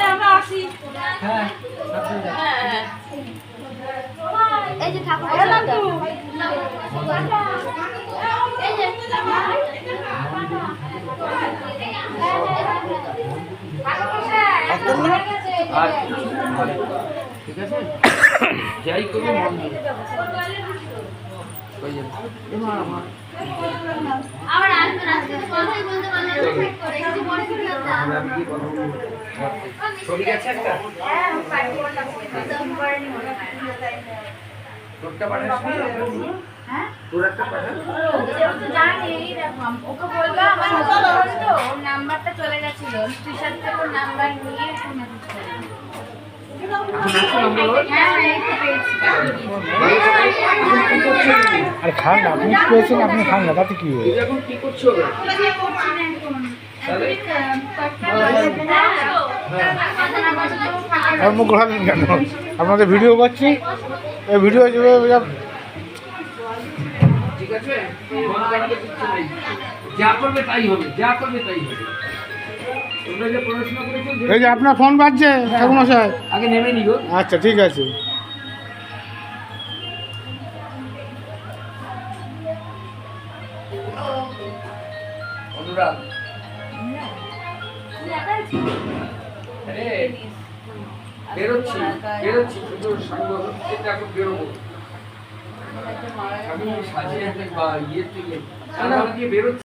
আমরা আসি। হ্যাঁ এই যে ঠাকুর ঠিক আছে যাই করি মন দিয়ে আবার আসবেন আজকে কথাই বলতে পারলাম না একটু মনে করে আমি কি কথা বলবো ছবি আছে একটা হ্যাঁ ফাইভ করতে তোরটা পাঠাস হ্যাঁ তোর একটা পাঠাস তো জানি এরকম ওকে বলবো আমার চলো তো ওর নাম্বারটা চলে গেছিল স্পেশাল থেকে ওর নাম্বার নিয়ে ফোন মেসেজ করে আরে খান না, আপনি পেয়েছেন আপনি খান না, তাতে কি হয়েছে? এখন কি করছো আর মুখ ঘোরালেন কেন? আপনাদের ভিডিও করছি, এই ভিডিও ঠিক আছে মন করাতে কিচ্ছু নেই যা করবে তাই হবে যা করবে তাই হবে তোমরা যে পড়াশোনা করেছো এই যে আপনার ফোন বাজছে ঠাকুর মশাই। আগে নেমে নিও আচ্ছা ঠিক আছে। অনুরাগ আরে বেরোচ্ছি বেরোচ্ছি শুধু সঙ্গ থেকে এখন বেরোবো আমি সাজিয়ে একটা ইয়ে থেকে বেরোচ্ছি